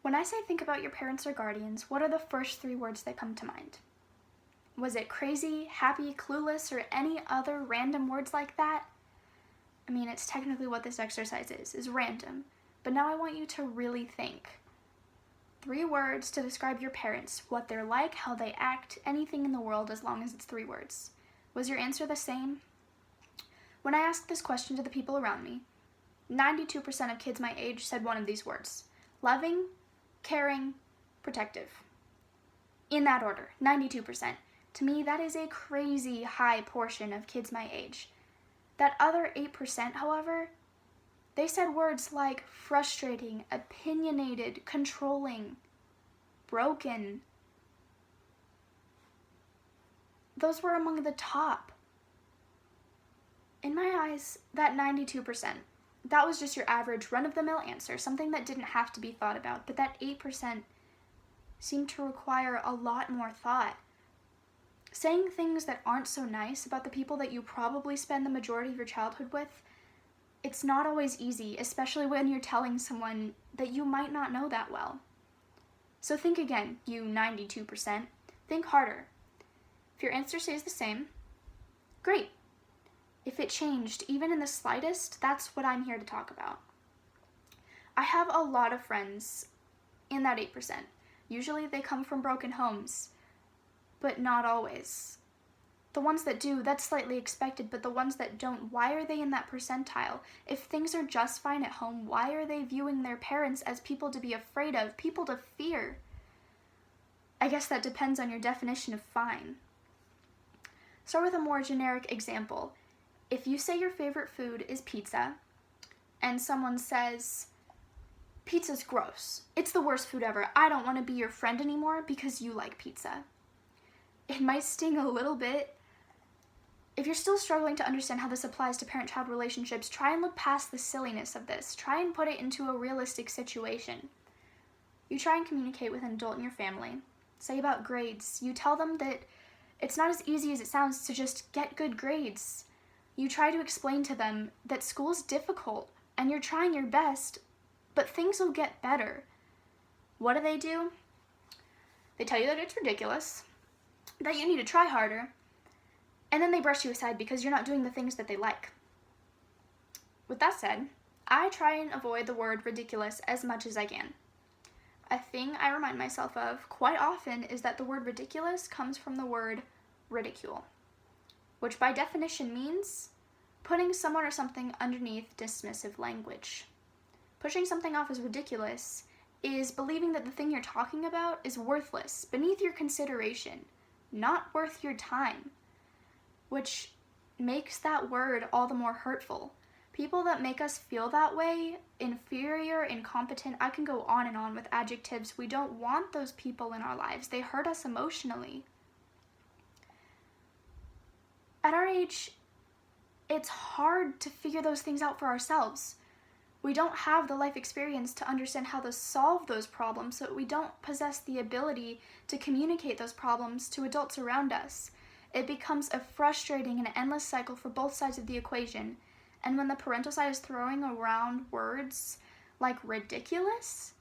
When I say think about your parents or guardians, what are the first 3 words that come to mind? Was it crazy, happy, clueless, or any other random words like that? I mean, it's technically what this exercise is random. But now I want you to really think. 3 words to describe your parents, what they're like, how they act, anything in the world as long as it's 3 words. Was your answer the same? When I asked this question to the people around me, 92% of kids my age said one of these words. Loving, caring, protective. In that order, 92%. To me, that is a crazy high portion of kids my age. That other 8%, however, they said words like frustrating, opinionated, controlling, broken. Those were among the top. In my eyes, that 92%, that was just your average run-of-the-mill answer, something that didn't have to be thought about, but that 8% seemed to require a lot more thought. Saying things that aren't so nice about the people that you probably spend the majority of your childhood with, it's not always easy, especially when you're telling someone that you might not know that well. So think again, you 92%. Think harder. If your answer stays the same, great. If it changed, even in the slightest, that's what I'm here to talk about. I have a lot of friends in that 8%. Usually they come from broken homes, but not always. The ones that do, that's slightly expected, but the ones that don't, why are they in that percentile? If things are just fine at home, why are they viewing their parents as people to be afraid of, people to fear? I guess that depends on your definition of fine. Start with a more generic example. If you say your favorite food is pizza, and someone says, pizza's gross, it's the worst food ever, I don't want to be your friend anymore because you like pizza. It might sting a little bit. If you're still struggling to understand how this applies to parent-child relationships, try and look past the silliness of this. Try and put it into a realistic situation. You try and communicate with an adult in your family. Say about grades. You tell them that it's not as easy as it sounds to just get good grades. You try to explain to them that school's difficult and you're trying your best, but things will get better. What do? They tell you that it's ridiculous, that you need to try harder, and then they brush you aside because you're not doing the things that they like. With that said, I try and avoid the word ridiculous as much as I can. A thing I remind myself of quite often is that the word ridiculous comes from the word ridicule, which by definition means putting someone or something underneath dismissive language. Pushing something off as ridiculous is believing that the thing you're talking about is worthless, beneath your consideration, not worth your time, which makes that word all the more hurtful. People that make us feel that way, inferior, incompetent, I can go on and on with adjectives. We don't want those people in our lives. They hurt us emotionally. At our age, it's hard to figure those things out for ourselves. We don't have the life experience to understand how to solve those problems, so we don't possess the ability to communicate those problems to adults around us. It becomes a frustrating and endless cycle for both sides of the equation. And when the parental side is throwing around words like ridiculous,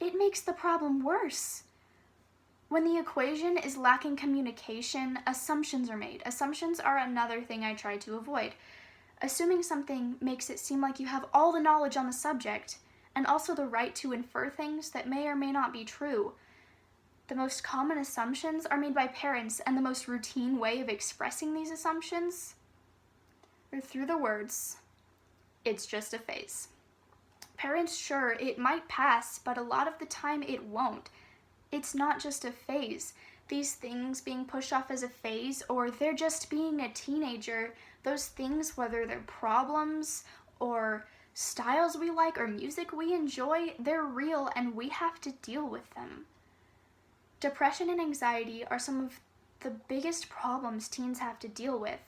it makes the problem worse. When the equation is lacking communication, assumptions are made. Assumptions are another thing I try to avoid. Assuming something makes it seem like you have all the knowledge on the subject and also the right to infer things that may or may not be true. The most common assumptions are made by parents, and the most routine way of expressing these assumptions are through the words, "It's just a phase." Parents, sure, it might pass, but a lot of the time it won't. It's not just a phase. These things being pushed off as a phase, or they're just being a teenager, those things, whether they're problems or styles we like or music we enjoy, they're real and we have to deal with them. Depression and anxiety are some of the biggest problems teens have to deal with,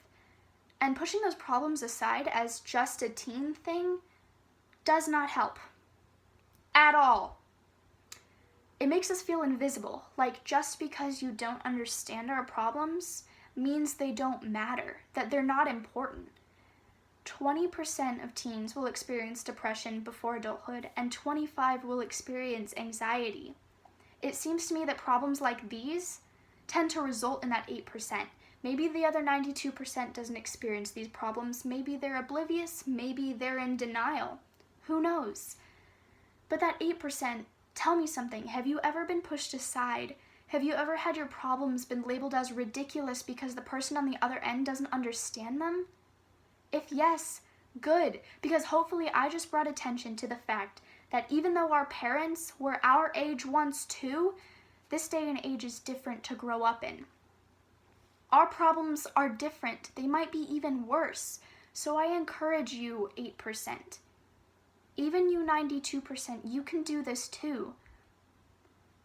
and pushing those problems aside as just a teen thing does not help at all. It makes us feel invisible, like just because you don't understand our problems means they don't matter, that they're not important. 20% of teens will experience depression before adulthood, and 25% will experience anxiety. It seems to me that problems like these tend to result in that 8%. Maybe the other 92% doesn't experience these problems. Maybe they're oblivious. Maybe they're in denial. Who knows? But that 8%, tell me something. Have you ever been pushed aside? Have you ever had your problems been labeled as ridiculous because the person on the other end doesn't understand them? If yes, good, because hopefully I just brought attention to the fact that even though our parents were our age once too, this day and age is different to grow up in. Our problems are different. They might be even worse. So I encourage you, 8%. Even you 92%, you can do this too.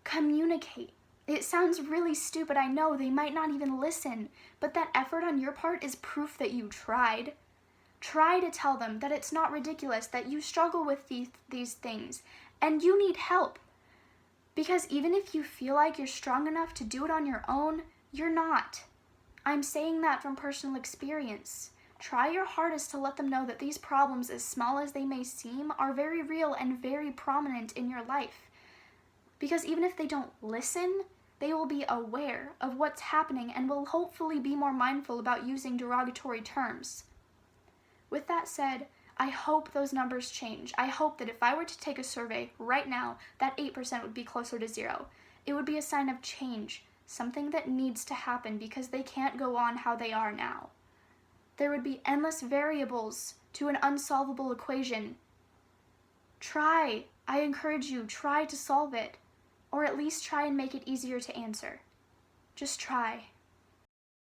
Communicate. It sounds really stupid, I know, they might not even listen, but that effort on your part is proof that you tried. Try to tell them that it's not ridiculous, that you struggle with these things, and you need help. Because even if you feel like you're strong enough to do it on your own, you're not. I'm saying that from personal experience. Try your hardest to let them know that these problems, as small as they may seem, are very real and very prominent in your life. Because even if they don't listen, they will be aware of what's happening and will hopefully be more mindful about using derogatory terms. With that said, I hope those numbers change. I hope that if I were to take a survey right now, that 8% would be closer to 0. It would be a sign of change, something that needs to happen because they can't go on how they are now. There would be endless variables to an unsolvable equation. Try, I encourage you, try to solve it, or at least try and make it easier to answer. Just try.